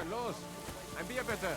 los. Ein Bier bitte.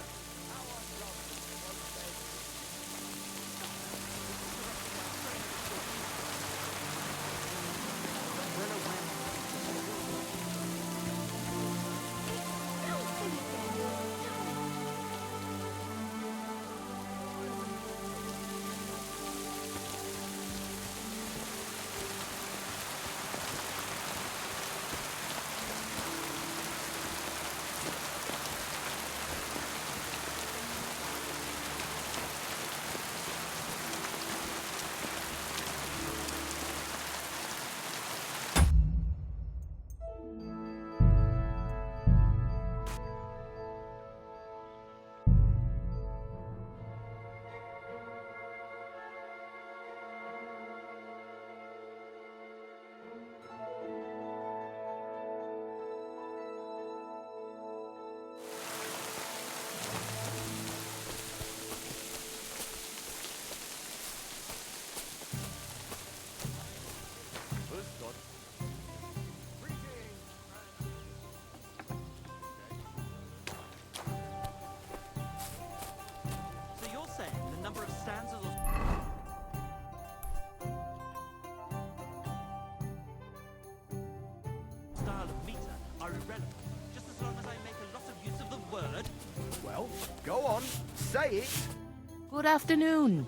Well, go on, say it. Good afternoon.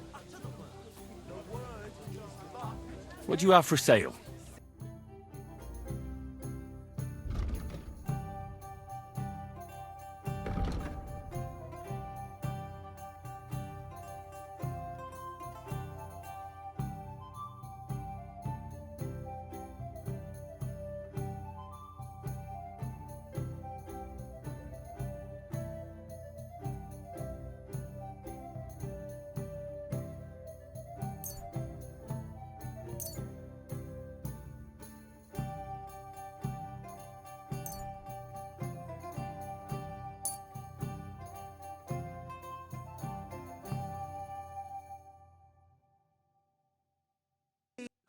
What do you have for sale?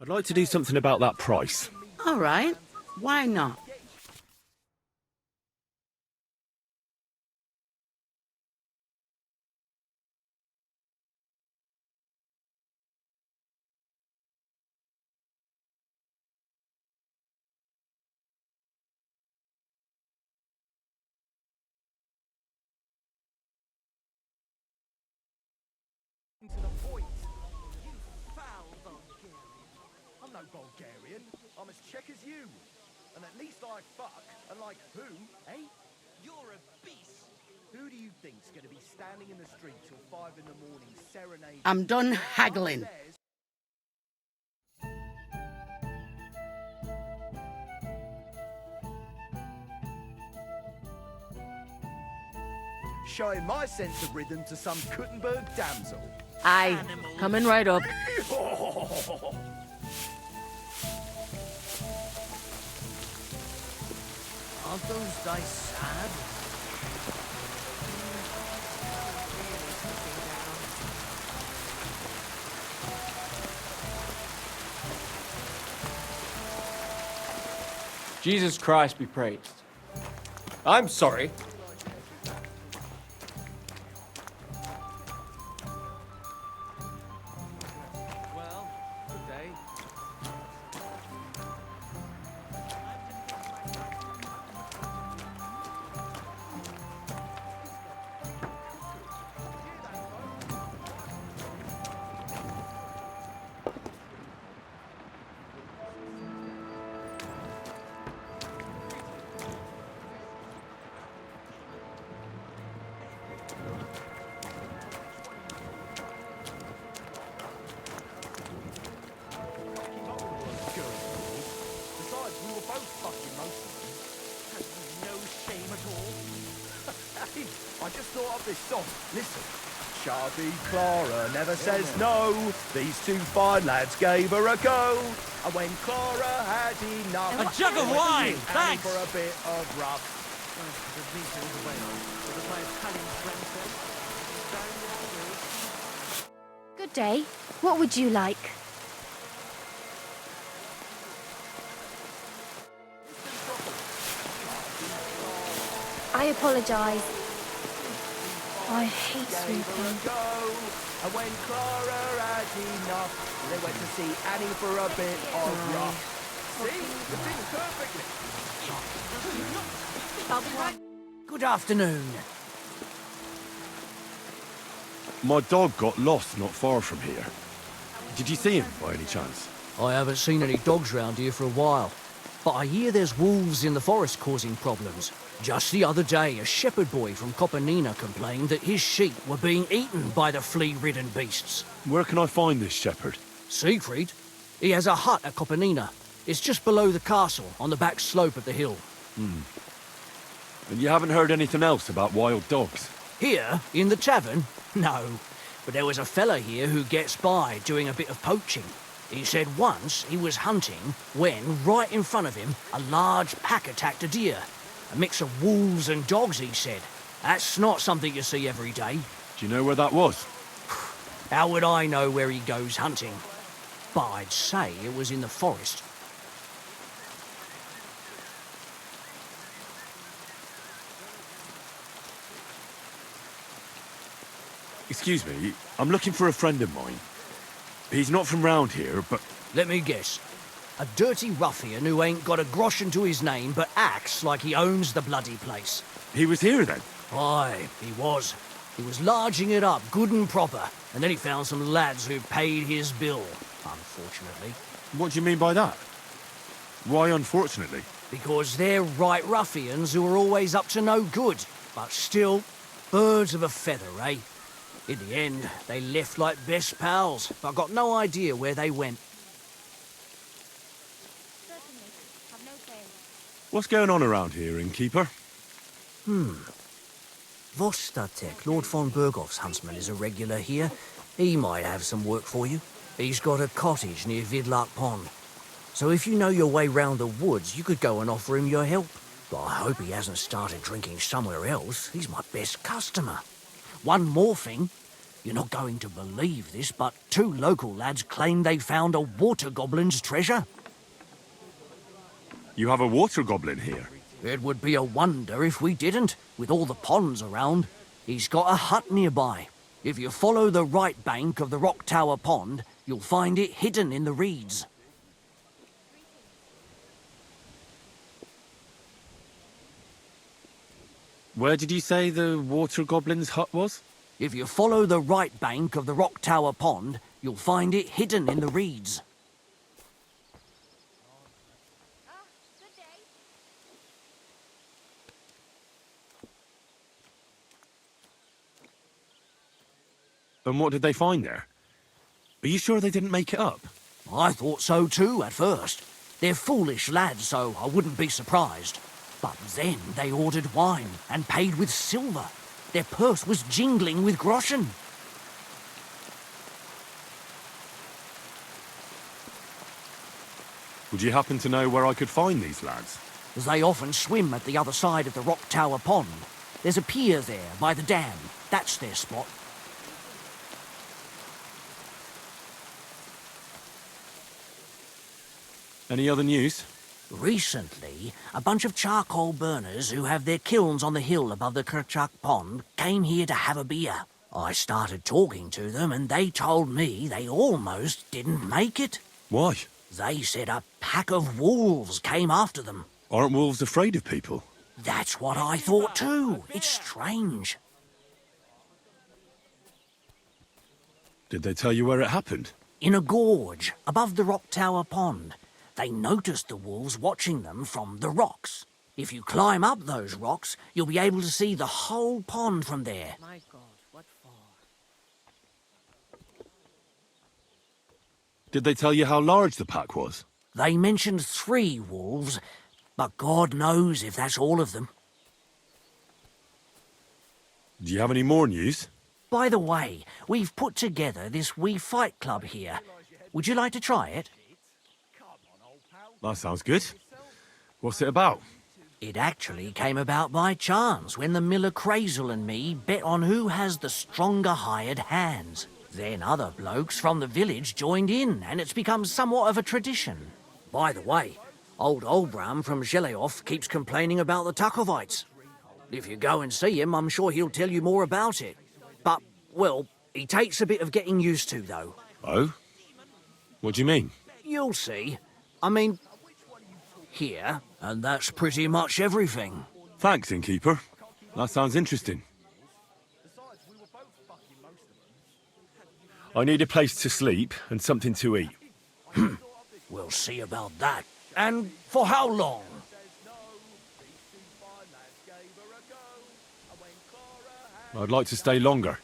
I'd like to do something about that price. All right. Why not? To the point. You foul Bulgarian. I'm no Bulgarian. I'm as Czech as you. And at least I fuck. And like who, eh? You're a beast. Who do you think's gonna be standing in the street till 5 in the morning serenading? I'm done haggling. Showing my sense of rhythm to some Kuttenberg damsel. Aye, coming right up. Aren't those dice sad? Jesus Christ be praised. I'm sorry. Well, good day. Besides, we were both fucking most of them. Have you no shame at all? Hey, I just thought up this song. Listen. Shardy Clara never says no. These two fine lads gave her a go. And when Clara had enough, A jug of wine, thanks. For a bit of rough. Good day. What would you like? I apologise. I hate sweeping. And when Clara had enough, they went to see Annie for a bit of rough. See? The thing's perfectly. I'll be right. Good afternoon. My dog got lost not far from here. Did you see him by any chance? I haven't seen any dogs round here for a while, but I hear there's wolves in the forest causing problems. Just the other day, a shepherd boy from Copenina complained that his sheep were being eaten by the flea-ridden beasts. Where can I find this shepherd? Siegfried? He has a hut at Copenina. It's just below the castle, on the back slope of the hill. And you haven't heard anything else about wild dogs? Here, in the tavern? No. But there was a fella here who gets by doing a bit of poaching. He said once he was hunting when, right in front of him, a large pack attacked a deer. A mix of wolves and dogs, he said. That's not something you see every day. Do you know where that was? How would I know where he goes hunting? But I'd say it was in the forest. Excuse me, I'm looking for a friend of mine. He's not from round here, but... Let me guess. A dirty ruffian who ain't got a groschen to his name but acts like he owns the bloody place. He was here then? Aye, he was. He was larging it up good and proper, and then he found some lads who paid his bill, unfortunately. What do you mean by that? Why unfortunately? Because they're right ruffians who are always up to no good, but still, birds of a feather, eh? In the end, they left like best pals, but got no idea where they went. Certainly. Have no fear. What's going on around here, innkeeper? Vostatek, Lord von Berghoff's huntsman, is a regular here. He might have some work for you. He's got a cottage near Vidlark Pond. So if you know your way round the woods, you could go and offer him your help. But I hope he hasn't started drinking somewhere else. He's my best customer. One more thing. You're not going to believe this, but 2 local lads claim they found a water goblin's treasure. You have a water goblin here? It would be a wonder if we didn't, with all the ponds around. He's got a hut nearby. If you follow the right bank of the Rock Tower Pond, you'll find it hidden in the reeds. Where did you say the water goblin's hut was? If you follow the right bank of the Rock Tower Pond, you'll find it hidden in the reeds. Good day. And what did they find there? Are you sure they didn't make it up? I thought so too at first. They're foolish lads, so I wouldn't be surprised. But then they ordered wine and paid with silver. Their purse was jingling with groschen. Would you happen to know where I could find these lads? They often swim at the other side of the Rock Tower Pond. There's a pier there by the dam. That's their spot. Any other news? Recently, a bunch of charcoal burners who have their kilns on the hill above the Kerchak Pond came here to have a beer. I started talking to them and they told me they almost didn't make it. Why? They said a pack of wolves came after them. Aren't wolves afraid of people? That's what I thought too. It's strange. Did they tell you where it happened? In a gorge above the Rock Tower Pond. They noticed the wolves watching them from the rocks. If you climb up those rocks, you'll be able to see the whole pond from there. My God, what for? Did they tell you how large the pack was? They mentioned 3 wolves, but God knows if that's all of them. Do you have any more news? By the way, we've put together this wee fight club here. Would you like to try it? That sounds good. What's it about? It actually came about by chance when the miller Crazel and me bet on who has the stronger hired hands. Then other blokes from the village joined in, and it's become somewhat of a tradition. By the way, old Olbram from Zheleov keeps complaining about the Takovites. If you go and see him, I'm sure he'll tell you more about it. But, well, he takes a bit of getting used to, though. Oh? What do you mean? You'll see. I mean, here, and that's pretty much everything. Thanks, innkeeper. That sounds interesting. I need a place to sleep and something to eat. We'll see about that. And for how long? I'd like to stay longer.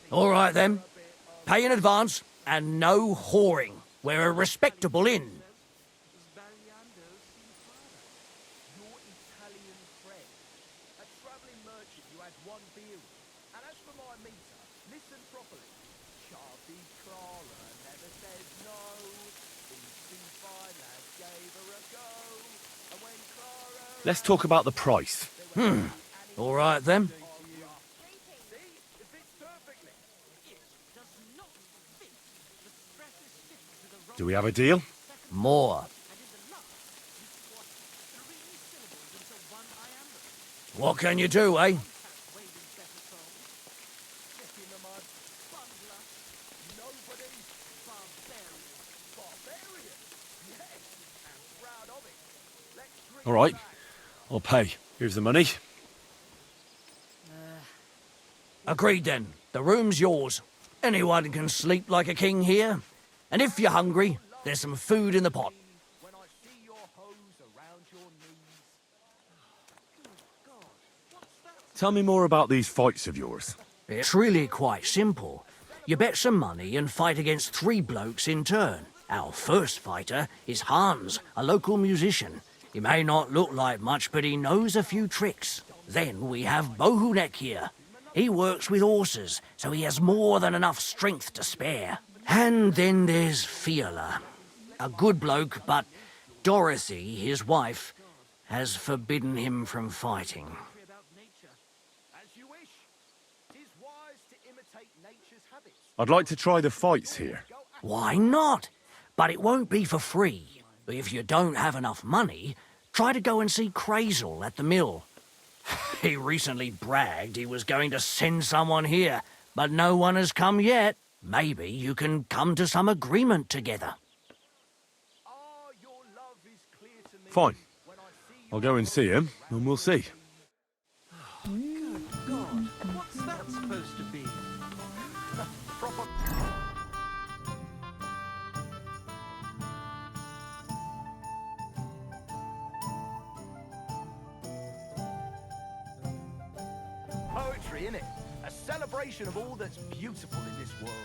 All right, then. Pay in advance, and no whoring. We're a respectable inn. Your Italian friend, a travelling merchant you had one beer with. And as for my meter, listen properly. Sharpie Clara never says no. PT5 lads gave her a go. And when Clara... Let's talk about the price. All right, then. Do we have a deal? More. What can you do, eh? All right. I'll pay. Here's the money. Agreed, then. The room's yours. Anyone can sleep like a king here. And if you're hungry, there's some food in the pot. When I see your hose around your knees... Tell me more about these fights of yours. It's really quite simple. You bet some money and fight against 3 blokes in turn. Our first fighter is Hans, a local musician. He may not look like much, but he knows a few tricks. Then we have Bohunek here. He works with horses, so he has more than enough strength to spare. And then there's Fiala. A good bloke, but Dorothy, his wife, has forbidden him from fighting. As you wish. 'Tis wise to imitate nature's habits. I'd like to try the fights here. Why not? But it won't be for free. If you don't have enough money, try to go and see Crazel at the mill. He recently bragged he was going to send someone here, but no one has come yet. Maybe you can come to some agreement together. Ah, your love is clear to me. Fine. When I see you... I'll go and see him, and we'll see. God, what's that supposed to be? Proper... Poetry, innit? A celebration of all that's beautiful in this world.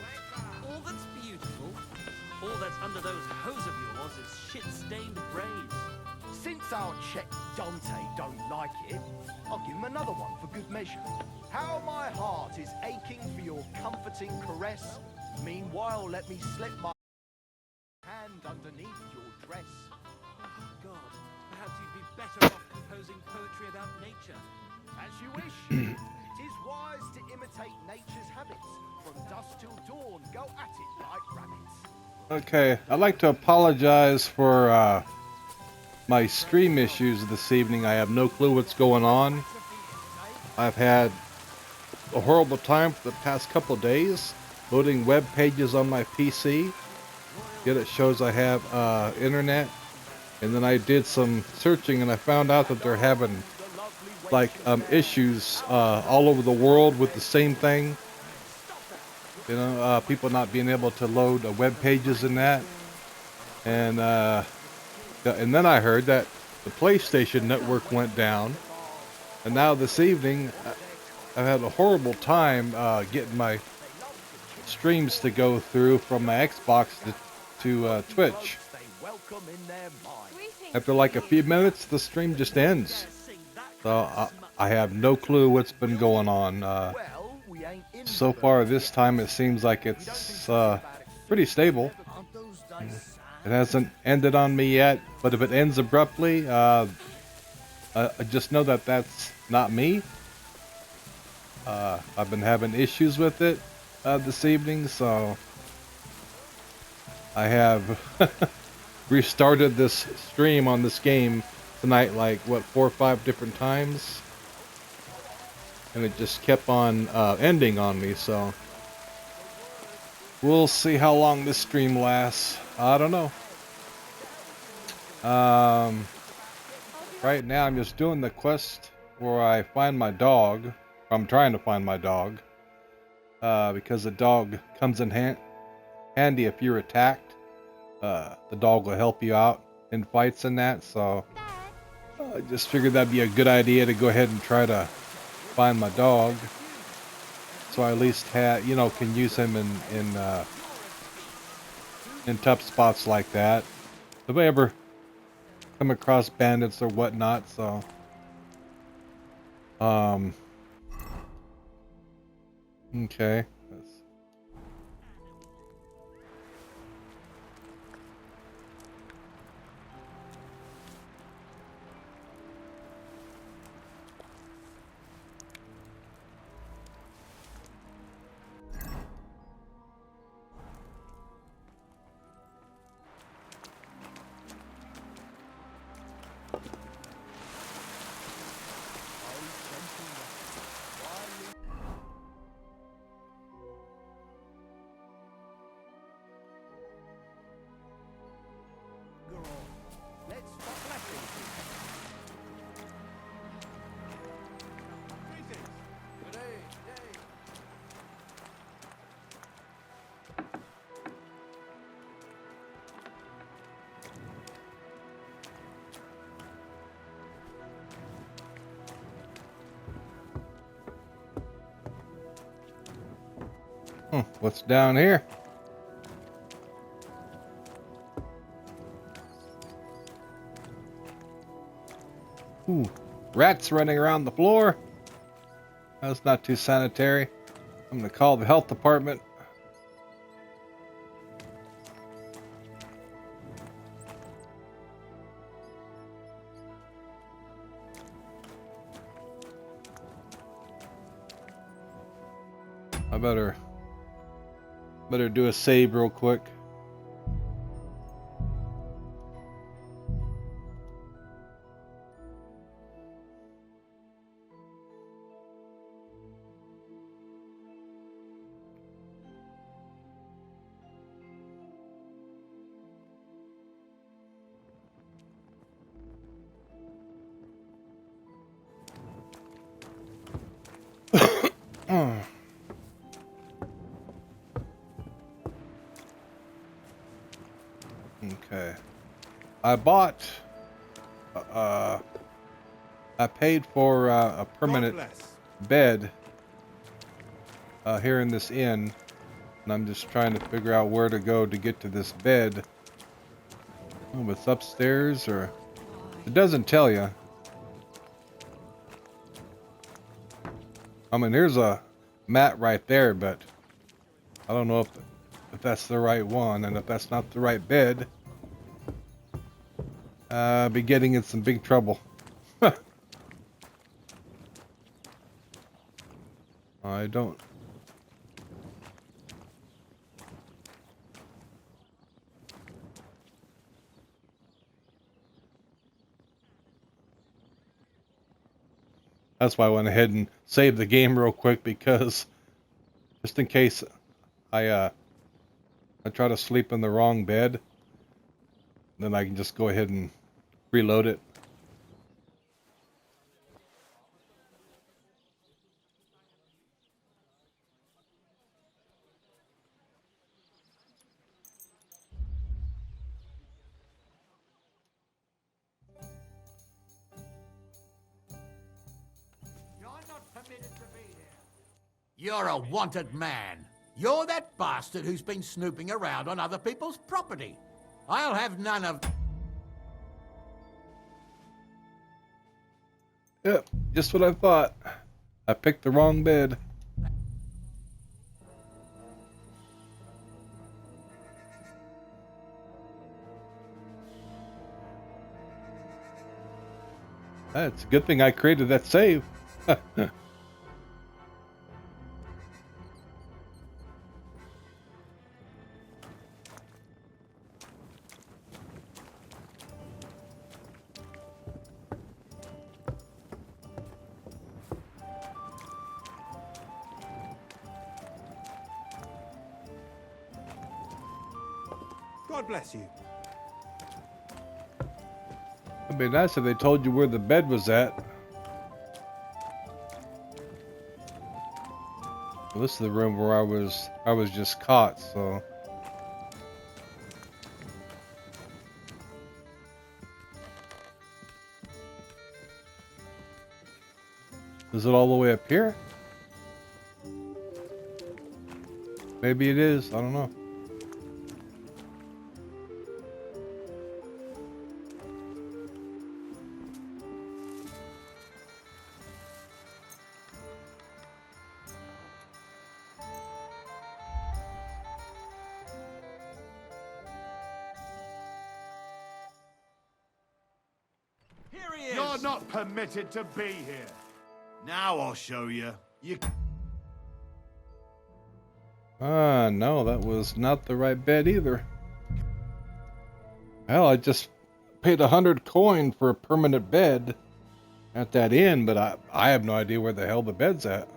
All that's beautiful, all that's under those hose of yours is shit-stained brains. Since our Czech Dante don't like it, I'll give him another one for good measure. How my heart is aching for your comforting caress. Meanwhile, let me slip my hand underneath your dress. God, perhaps you'd be better off composing poetry about nature. As you wish. 'Tis wise to imitate nature's habits. From dusk till dawn, go at it like rabbits. Okay, I'd like to apologize for my stream issues this evening. I have no clue what's going on. I've had a horrible time for the past couple days loading web pages on my PC. Yet it shows I have internet. And then I did some searching and I found out that they're having like issues all over the world with the same thing. You know, people not being able to load web pages and that. And then I heard that the PlayStation network went down. And now this evening, I've had a horrible time getting my streams to go through from my Xbox to Twitch. After like a few minutes, the stream just ends. So I have no clue what's been going on. So far this time it seems like it's pretty stable. It hasn't ended on me yet, but if it ends abruptly, I just know that that's not me. I've been having issues with it this evening, so I have restarted this stream on this game tonight like, what, 4 or 5 different times? and it just kept on ending on me, so we'll see how long this stream lasts. I don't know. Right now I'm just doing the quest where I find my dog. I'm trying to find my dog, because the dog comes in handy if you're attacked. The dog will help you out in fights and that, so I just figured that'd be a good idea to go ahead and try to find my dog, so I at least can use him in tough spots like that if I ever come across bandits or whatnot. So okay. Let's stop laughing. What's down here? Ooh, rats running around the floor. That's not too sanitary. I'm gonna call the health department. I better do a save real quick. Okay. I bought I paid for a permanent bed here in this inn, and I'm just trying to figure out where to go to get to this bed. Oh, it's upstairs, or it doesn't tell you. I mean, there's a mat right there, but I don't know if that's the right one, and if that's not the right bed, I'll be getting in some big trouble. I don't. That's why I went ahead and saved the game real quick, because just in case I try to sleep in the wrong bed, then I can just go ahead and reload it. You're a wanted man. You're that bastard who's been snooping around on other people's property. I'll have none of... Yep, just what I thought. I picked the wrong bed. It's a good thing I created that save. God bless you. It'd be nice if they told you where the bed was at. Well, this is the room where I was just caught, so. Is it all the way up here? Maybe it is, I don't know. Here he is. You're not permitted to be here. Now I'll show you. You. No, that was not the right bed either. Hell, I just paid 100 coin for a permanent bed at that inn, but I have no idea where the hell the bed's at.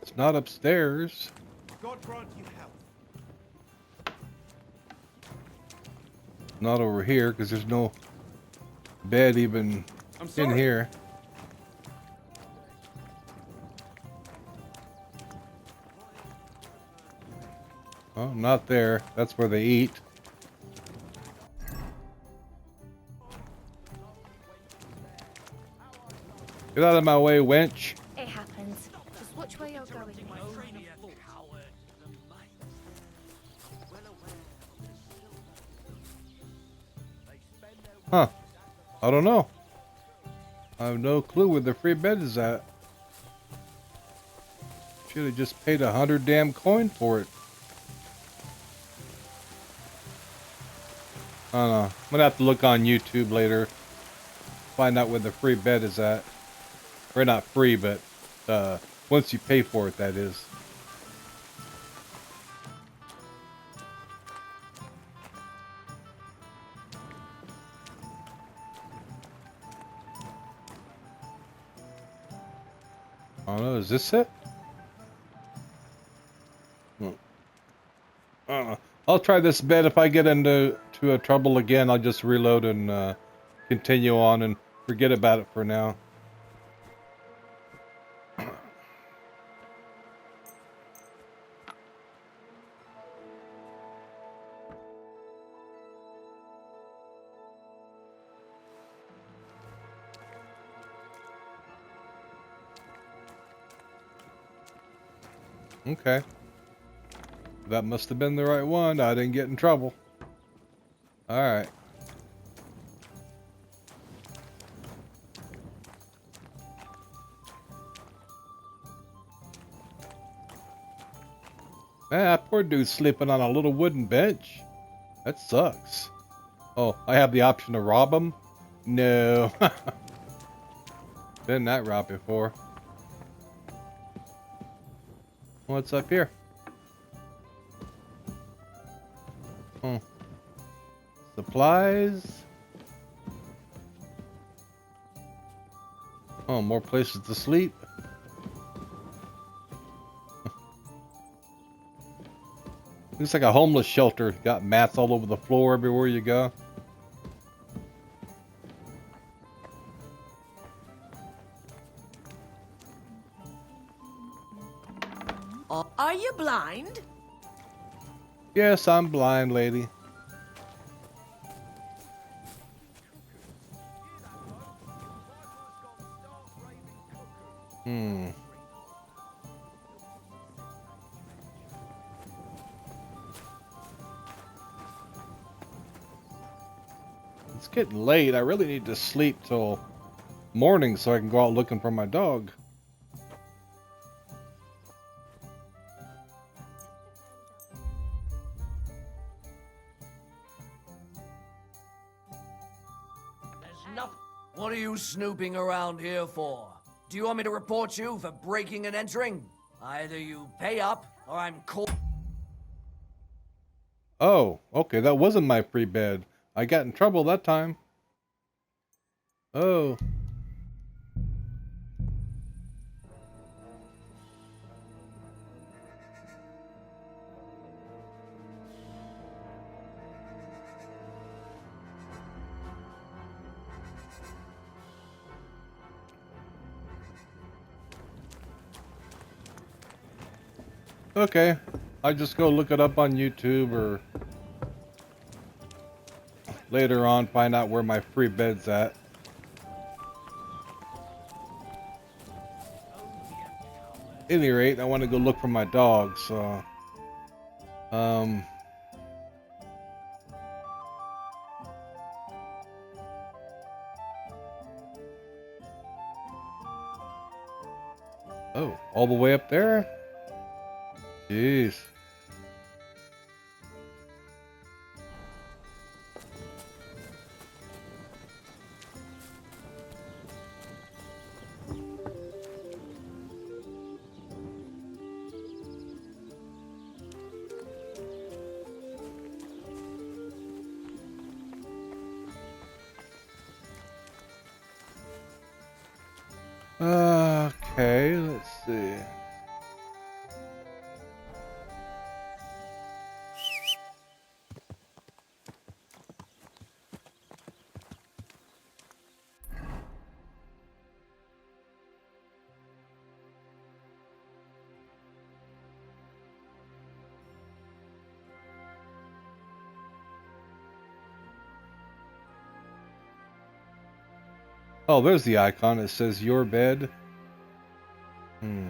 It's not upstairs. God grant you health. Not over here, because there's no bed even I'm in sorry. here. Oh, not there. That's where they eat. Get out of my way, wench. It happens. Just watch where you're going. Huh. I don't know. I have no clue where the free bed is at. Should have just paid 100 damn coin for it. I don't know. I'm gonna have to look on YouTube later. Find out where the free bed is at. Or not free, but once you pay for it, that is. I don't know, is this it? I don't know. I'll try this bed. If I get into a trouble again, I'll just reload and continue on and forget about it for now. Okay. That must have been the right one. I didn't get in trouble. Alright. Man, that poor dude's sleeping on a little wooden bench. That sucks. Oh, I have the option to rob him? No. Been that route before. What's up here? Oh. Supplies. Oh, more places to sleep. Looks like a homeless shelter. Got mats all over the floor everywhere you go. Are you blind? Yes, I'm blind, lady. It's getting late. I really need to sleep till morning so I can go out looking for my dog. What are you snooping around here for? Do you want me to report you for breaking and entering? Either you pay up, or I'm called. Oh, okay, that wasn't my free bed. I got in trouble that time. Oh. Okay, I just go look it up on YouTube or later on find out where my free bed's at. At any rate, I want to go look for my dog, so oh, all the way up there? Jeez. Okay, let's see. Oh, there's the icon. It says your bed. Hmm.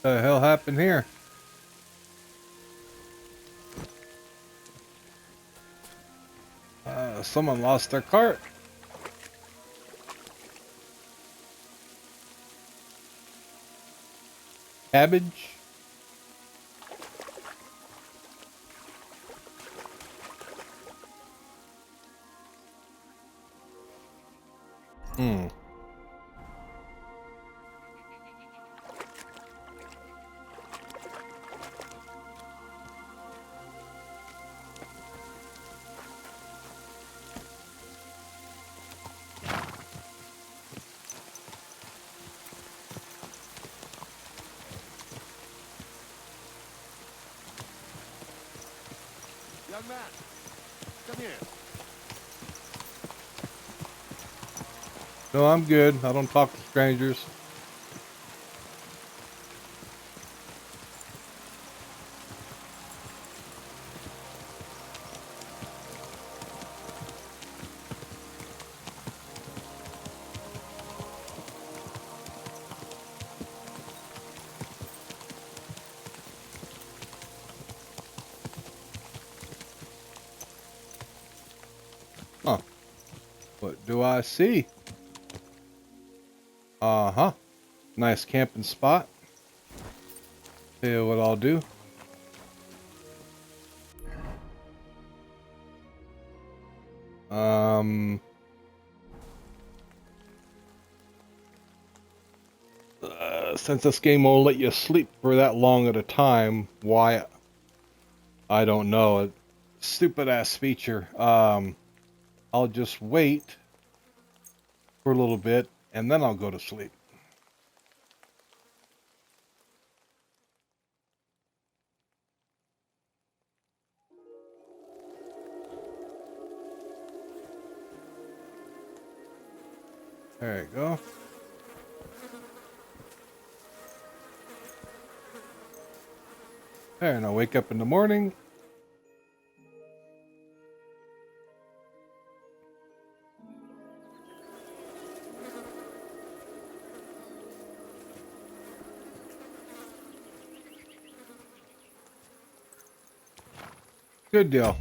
The hell happened here? Someone lost their cart. Cabbage. Hmm. Young man, come here. No, I'm good. I don't talk to strangers. Huh. What do I see? Uh-huh. Nice camping spot. Tell you what I'll do. Since this game won't let you sleep for that long at a time, why, I don't know. Stupid ass feature. I'll just wait for a little bit and then I'll go to sleep. There you go. There, and I'll wake up in the morning. Good deal.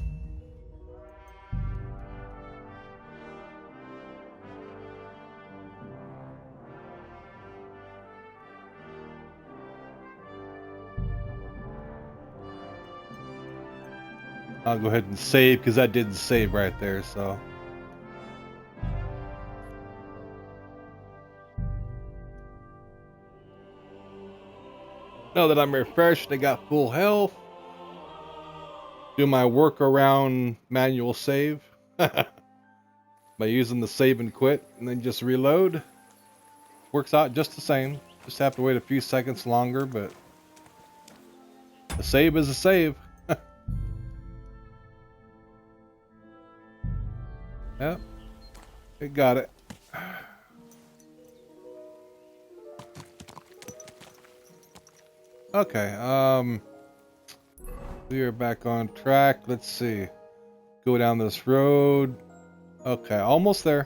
I'll go ahead and save because that didn't save right there, so. Now that I'm refreshed, I got full health. Do my workaround manual save by using the save and quit and then just reload. Works out just the same. Just have to wait a few seconds longer, but a save is a save. Yep, it got it. Okay, we are back on track. Let's see. Go down this road. Okay, almost there.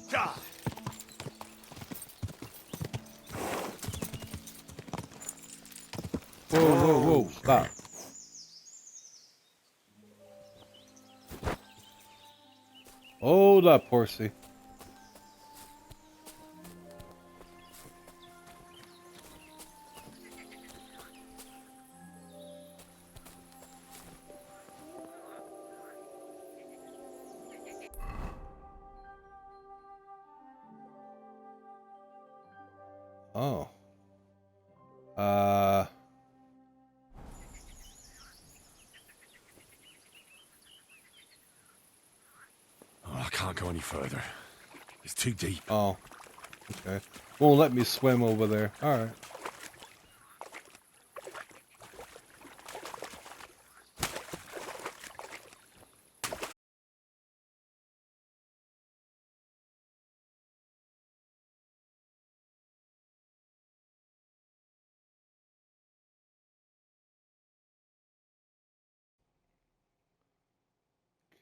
God. Whoa, whoa, whoa, stop. Hold up, horsey. Oh. Oh, I can't go any further. It's too deep. Oh. Okay. Won't let me swim over there. Alright.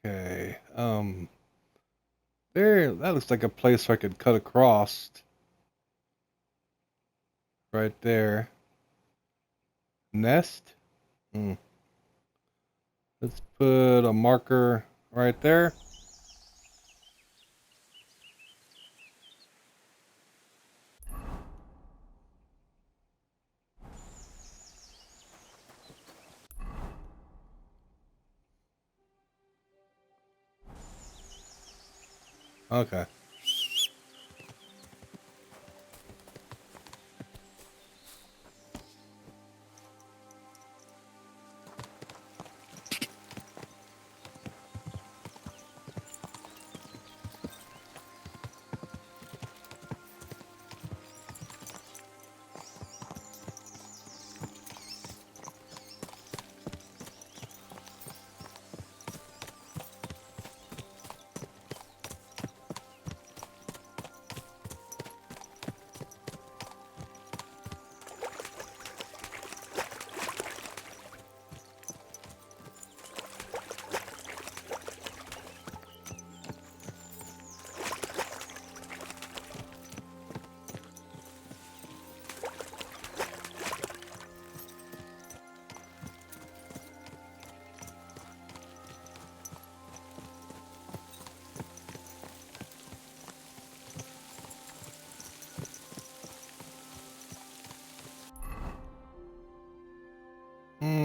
Okay. There, that looks like a place I could cut across. Right there. Nest? Hmm. Let's put a marker right there. Okay.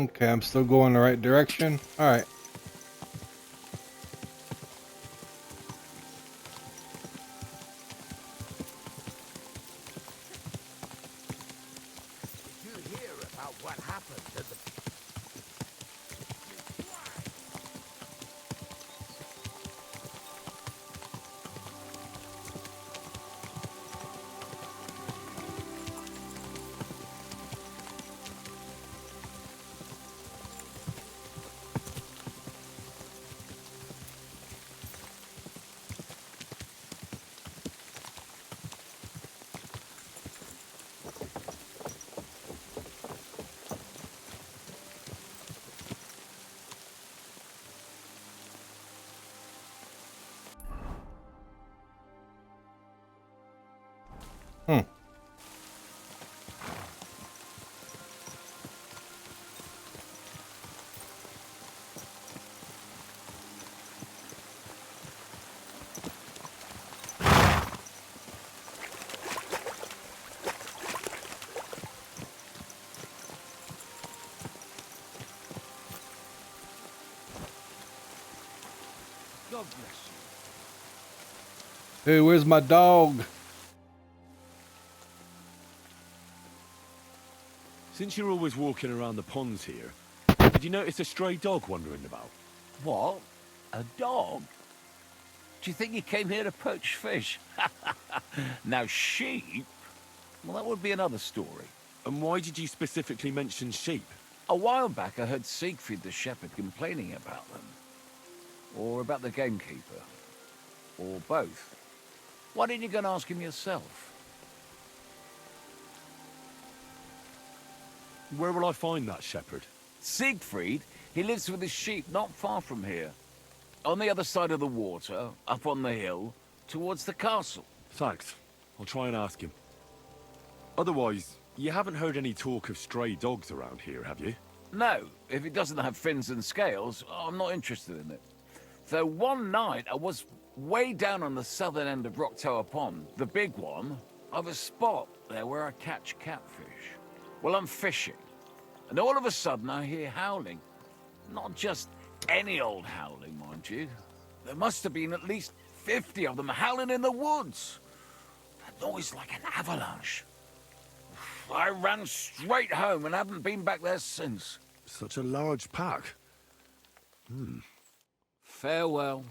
Okay, I'm still going the right direction. Alright. Did you hear about what happened at the... Hmm. God bless you. Hey, where's my dog? Since you're always walking around the ponds here, did you notice a stray dog wandering about? What? A dog? Do you think he came here to poach fish? Now, sheep? Well, that would be another story. And why did you specifically mention sheep? A while back, I heard Siegfried the shepherd complaining about them. Or about the gamekeeper. Or both. Why didn't you go and ask him yourself? Where will I find that shepherd? Siegfried? He lives with his sheep not far from here. On the other side of the water, up on the hill, towards the castle. Thanks. I'll try and ask him. Otherwise, you haven't heard any talk of stray dogs around here, have you? No, if it doesn't have fins and scales, I'm not interested in it. Though one night I was way down on the southern end of Rock Tower Pond, the big one, of a spot there where I catch catfish. Well, I'm fishing, and all of a sudden I hear howling. Not just any old howling, mind you. There must have been at least 50 of them howling in the woods. A noise like an avalanche. I ran straight home and haven't been back there since. Such a large pack. Farewell.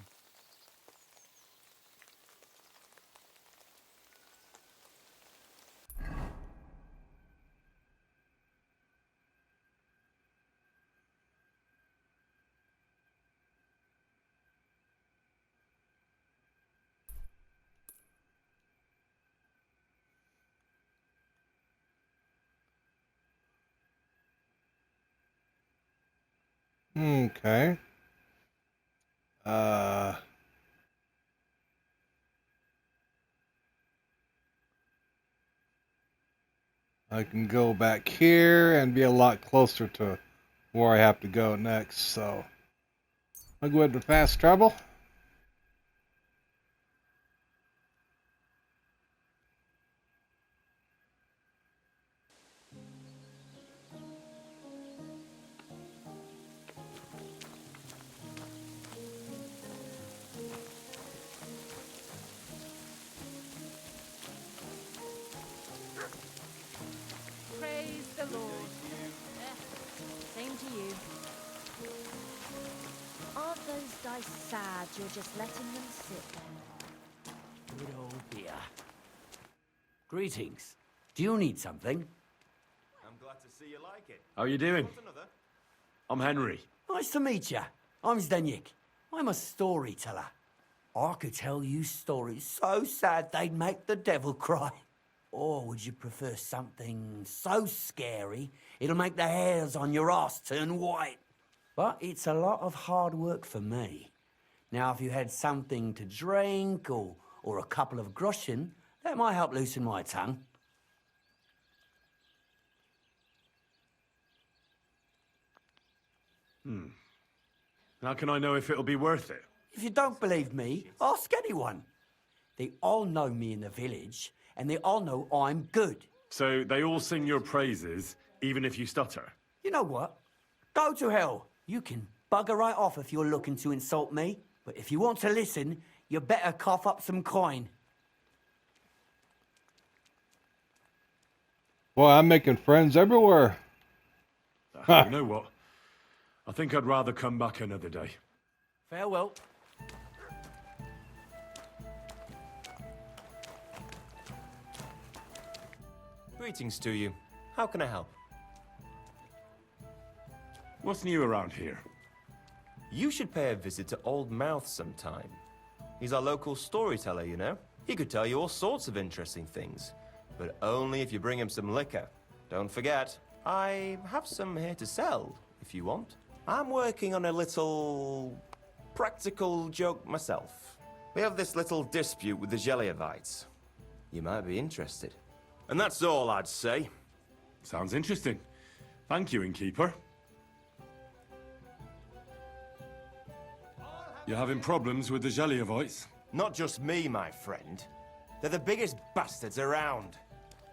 Okay. I can go back here and be a lot closer to where I have to go next, so I'll go ahead and fast travel. Praise the Lord. Same to you. Aren't those guys sad you're just letting them sit there? Good old dear. Greetings. Do you need something? I'm glad to see you like it. How are you doing? Want another? I'm Henry. Nice to meet you. I'm Zdeněk. I'm a storyteller. I could tell you stories so sad they'd make the devil cry. Or would you prefer something so scary it'll make the hairs on your ass turn white? But it's a lot of hard work for me. Now, if you had something to drink or a couple of groschen, that might help loosen my tongue. How can I know if it'll be worth it? If you don't believe me, ask anyone. They all know me in the village, and they all know I'm good. So they all sing your praises, even if you stutter? You know what? Go to hell. You can bugger right off if you're looking to insult me. But if you want to listen, you better cough up some coin. Boy, I'm making friends everywhere. You know what? I think I'd rather come back another day. Farewell. Greetings to you. How can I help? What's new around here? You should pay a visit to Old Mouth sometime. He's our local storyteller, you know. He could tell you all sorts of interesting things. But only if you bring him some liquor. Don't forget, I have some here to sell, if you want. I'm working on a little practical joke myself. We have this little dispute with the Geliovites. You might be interested. And that's all I'd say. Sounds interesting. Thank you, innkeeper. You having problems with the Geliovites? Not just me, my friend. They're the biggest bastards around.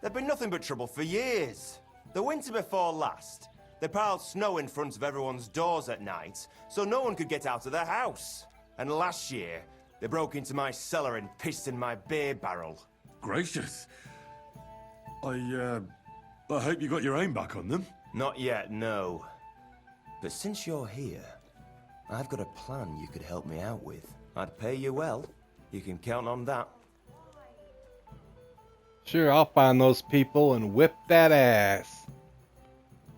They've been nothing but trouble for years. The winter before last, they piled snow in front of everyone's doors at night, so no one could get out of their house. And last year, they broke into my cellar and pissed in my beer barrel. Gracious. I hope you got your aim back on them. Not yet, no. But since you're here, I've got a plan you could help me out with. I'd pay you well. You can count on that. Sure, I'll find those people and whip that ass.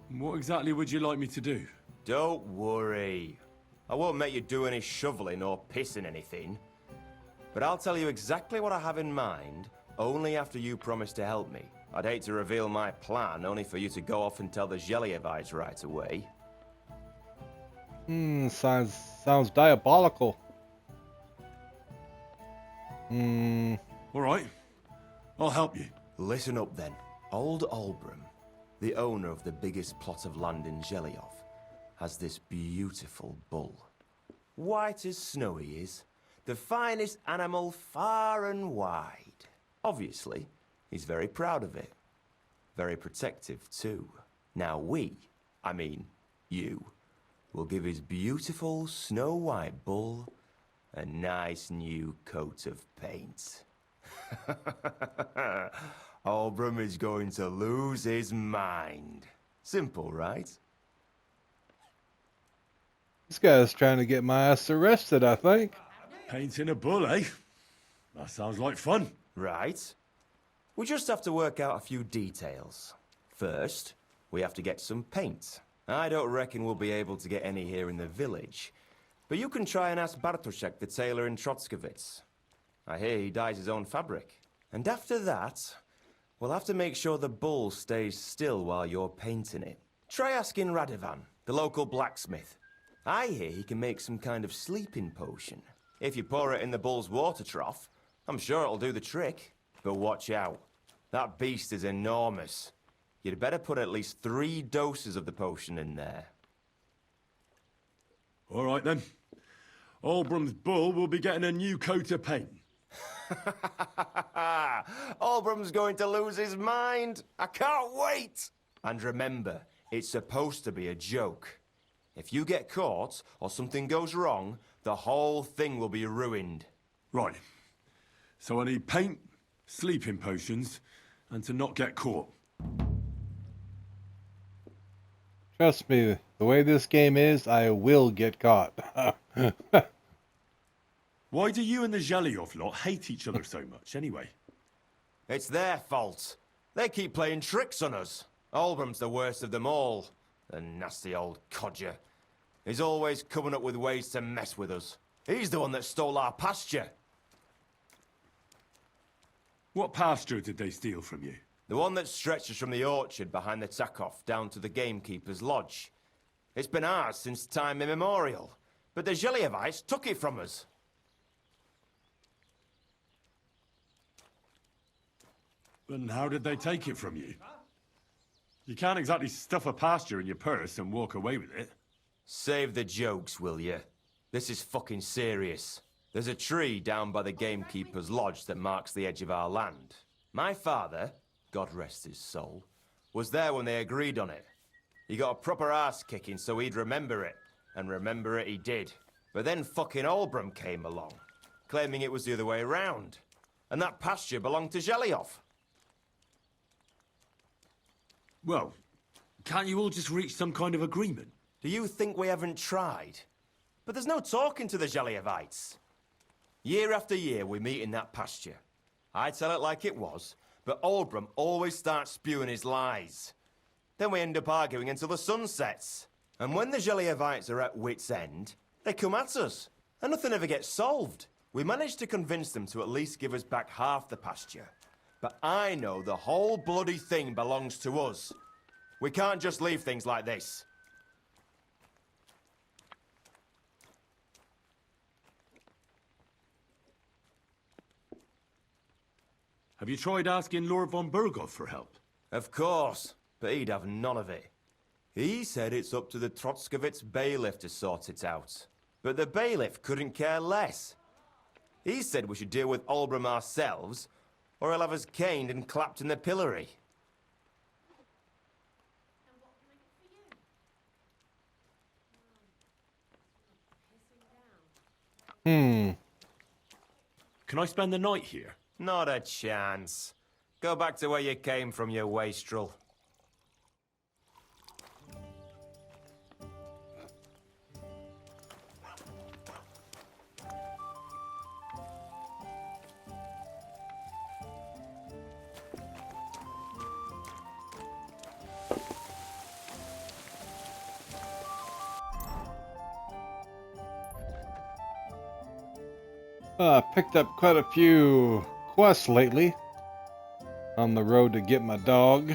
What exactly would you like me to do? Don't worry. I won't make you do any shoveling or pissing anything. But I'll tell you exactly what I have in mind, only after you promise to help me. I'd hate to reveal my plan, only for you to go off and tell the Geliovites right away. Sounds diabolical. All right. I'll help you. Listen up then. Old Albram, the owner of the biggest plot of land in Geliov, has this beautiful bull. White as snow he is. The finest animal far and wide. Obviously, he's very proud of it. Very protective too. Now I mean you, will give his beautiful snow-white bull a nice new coat of paint. Albram is going to lose his mind. Simple, right? This guy's trying to get my ass arrested, I think. Painting a bull, eh? That sounds like fun. Right. We just have to work out a few details. First, we have to get some paint. I don't reckon we'll be able to get any here in the village. But you can try and ask Bartoszek, the tailor in Trotskovitz. I hear he dyes his own fabric. And after that, we'll have to make sure the bull stays still while you're painting it. Try asking Radovan, the local blacksmith. I hear he can make some kind of sleeping potion. If you pour it in the bull's water trough, I'm sure it'll do the trick. But watch out. That beast is enormous. You'd better put at least 3 doses of the potion in there. All right then. Albram's bull will be getting a new coat of paint. Albram's going to lose his mind. I can't wait. And remember, it's supposed to be a joke. If you get caught or something goes wrong, the whole thing will be ruined. Right. So I need paint, sleeping potions, and to not get caught. Trust me, the way this game is, I will get caught. Why do you and the Geliov lot hate each other so much, anyway? It's their fault. They keep playing tricks on us. Albram's the worst of them all. The nasty old codger. He's always coming up with ways to mess with us. He's the one that stole our pasture. What pasture did they steal from you? The one that stretches from the orchard behind the Takov down to the gamekeeper's lodge. It's been ours since time immemorial, but the Geliovites took it from us. And how did they take it from you? You can't exactly stuff a pasture in your purse and walk away with it. Save the jokes, will you? This is fucking serious. There's a tree down by the gamekeeper's lodge that marks the edge of our land. My father, God rest his soul, was there when they agreed on it. He got a proper ass kicking so he'd remember it. And remember it he did. But then fucking Olbram came along, claiming it was the other way around. And that pasture belonged to Zhelyaov. Well, can't you all just reach some kind of agreement? Do you think we haven't tried? But there's no talking to the Zhelyavites. Year after year we meet in that pasture. I tell it like it was, but Olbram always starts spewing his lies. Then we end up arguing until the sun sets. And when the Zhelyavites are at wit's end, they come at us. And nothing ever gets solved. We managed to convince them to at least give us back half the pasture. But I know the whole bloody thing belongs to us. We can't just leave things like this. Have you tried asking Lord von Burgov for help? Of course, but he'd have none of it. He said it's up to the Trotskovitz bailiff to sort it out. But the bailiff couldn't care less. He said we should deal with Olbram ourselves, or he'll have us caned and clapped in the pillory. Can I spend the night here? Not a chance. Go back to where you came from, you wastrel. Picked up quite a few quests lately on the road to get my dog.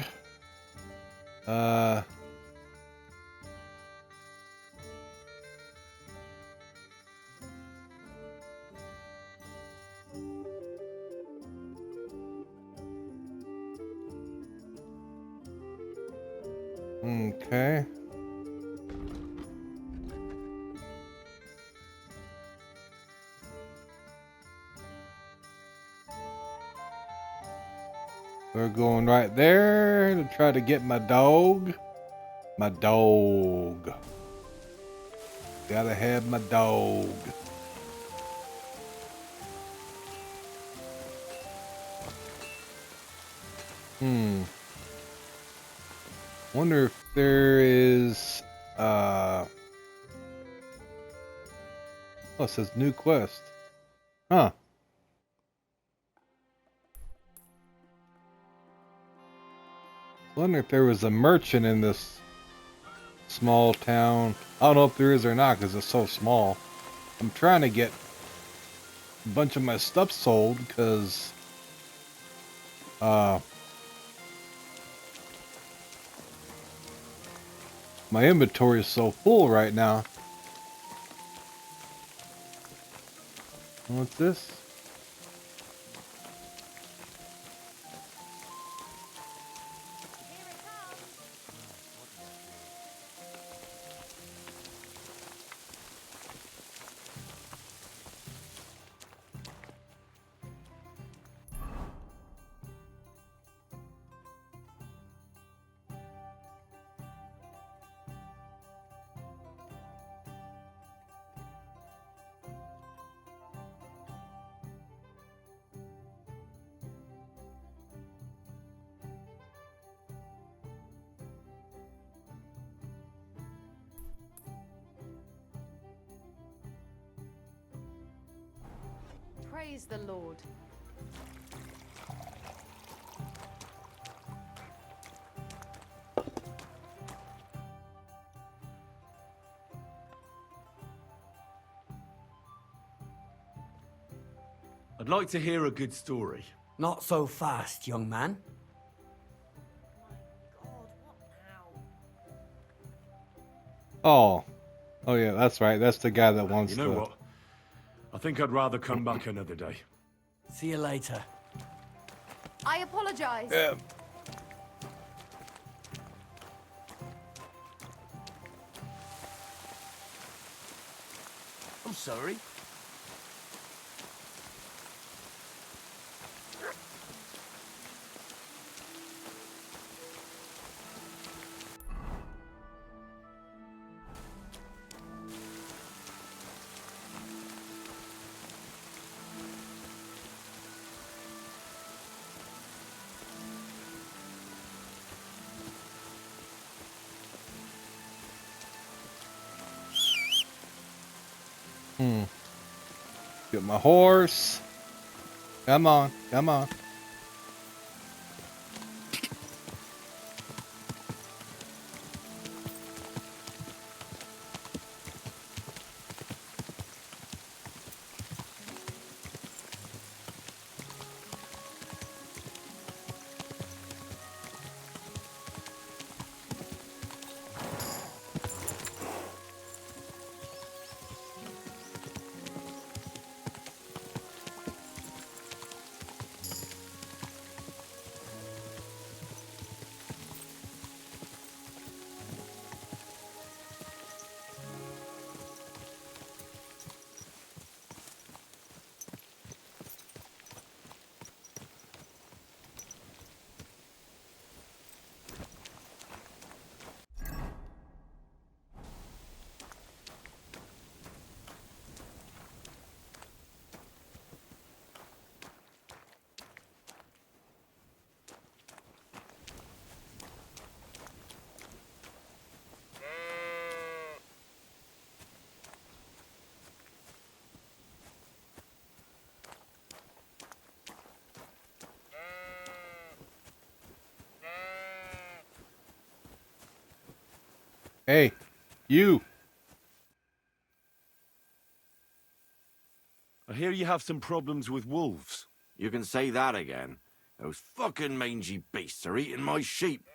Okay. We're going right there to try to get my dog. My dog. Gotta have my dog. Wonder if there is oh, it says new quest. Huh. Wonder if there was a merchant in this small town. I don't know if there is or not because it's so small. I'm trying to get a bunch of my stuff sold because my inventory is so full right now. What's this? Praise the Lord. I'd like to hear a good story. Not so fast, young man. Oh. Oh yeah, that's right. That's the guy that wants You know to... what? I think I'd rather come back another day. See you later. I apologize. Yeah. I'm sorry. Get my horse. Come on, come on. Hey, you. I hear you have some problems with wolves. You can say that again. Those fucking mangy beasts are eating my sheep.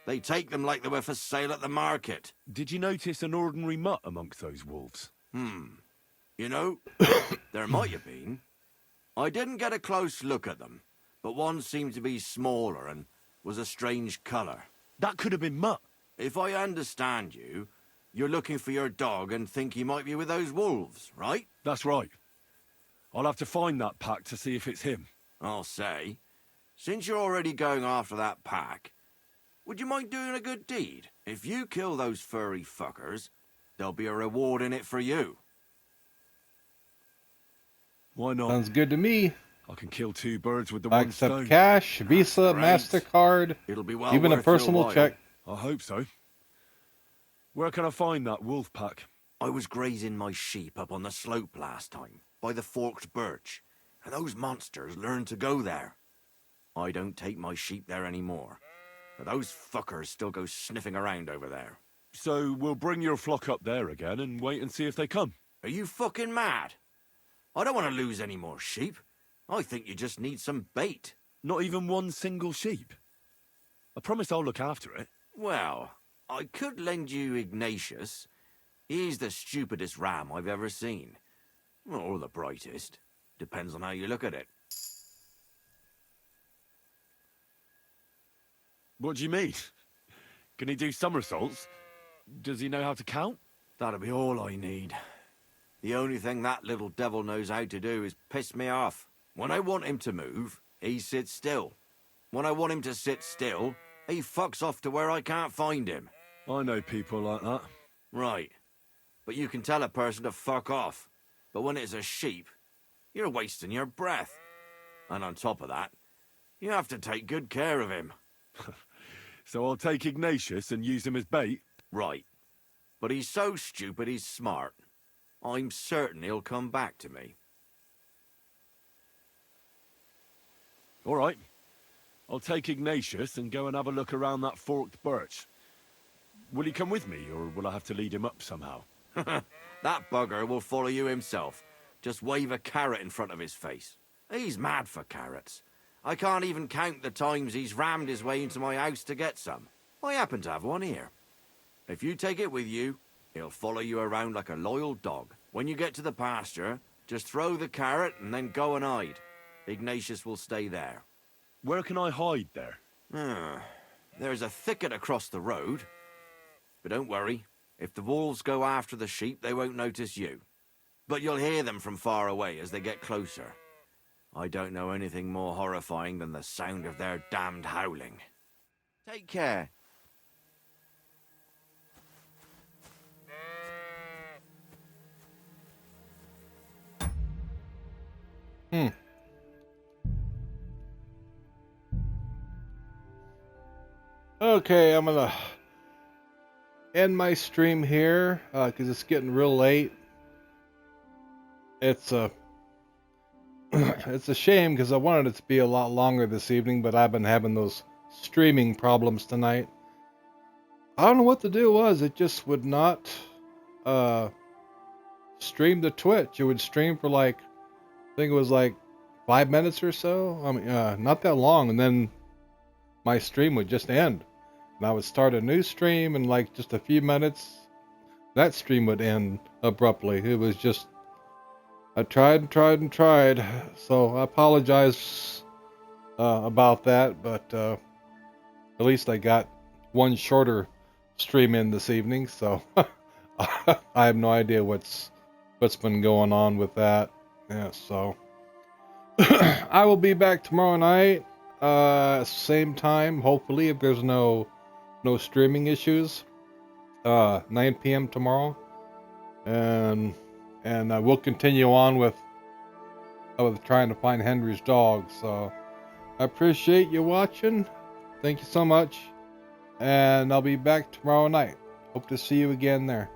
They take them like they were for sale at the market. Did you notice an ordinary mutt amongst those wolves? You know, there might have been. I didn't get a close look at them, but one seemed to be smaller and was a strange colour. That could have been mutt. If I understand you, you're looking for your dog and think he might be with those wolves, right? That's right. I'll have to find that pack to see if it's him. I'll say, since you're already going after that pack, would you mind doing a good deed? If you kill those furry fuckers, there'll be a reward in it for you. Why not? Sounds good to me. I can kill two birds with the I one accept stone. cash, Visa, Great. MasterCard, It'll be well even a worth your personal while. check. I hope so. Where can I find that wolf pack? I was grazing my sheep up on the slope last time, by the forked birch, and those monsters learned to go there. I don't take my sheep there anymore, but those fuckers still go sniffing around over there. So we'll bring your flock up there again and wait and see if they come. Are you fucking mad? I don't want to lose any more sheep. I think you just need some bait. Not even one single sheep. I promise I'll look after it. Well, I could lend you Ignatius. He's the stupidest ram I've ever seen. Or the brightest. Depends on how you look at it. What do you mean? Can he do somersaults? Does he know how to count? That'll be all I need. The only thing that little devil knows how to do is piss me off. When I want him to move, he sits still. When I want him to sit still, he fucks off to where I can't find him. I know people like that. Right. But you can tell a person to fuck off. But when it's a sheep, you're wasting your breath. And on top of that, you have to take good care of him. So I'll take Ignatius and use him as bait? Right. But he's so stupid he's smart. I'm certain he'll come back to me. All right. I'll take Ignatius and go and have a look around that forked birch. Will he come with me, or will I have to lead him up somehow? That bugger will follow you himself. Just wave a carrot in front of his face. He's mad for carrots. I can't even count the times he's rammed his way into my house to get some. I happen to have one here. If you take it with you, he'll follow you around like a loyal dog. When you get to the pasture, just throw the carrot and then go and hide. Ignatius will stay there. Where can I hide there? There's a thicket across the road. But don't worry. If the wolves go after the sheep, they won't notice you. But you'll hear them from far away as they get closer. I don't know anything more horrifying than the sound of their damned howling. Take care. Okay, I'm gonna end my stream here because it's getting real late. it's a it's a shame because I wanted it to be a lot longer this evening, but I've been having those streaming problems tonight. I don't know what the deal was. It just would not stream to Twitch. It would stream for like, I think it was like 5 minutes or so. I mean, not that long, and then my stream would just end. And I would start a new stream, and like just a few minutes, that stream would end abruptly. It was just, I tried and tried and tried. So I apologize about that, but at least I got one shorter stream in this evening. So I have no idea what's been going on with that. Yeah, so I will be back tomorrow night, same time, hopefully, if there's no streaming issues. 9 p.m. tomorrow, and we'll continue on with trying to find Henry's dog. So I appreciate you watching. Thank you so much, and I'll be back tomorrow night. Hope to see you again there.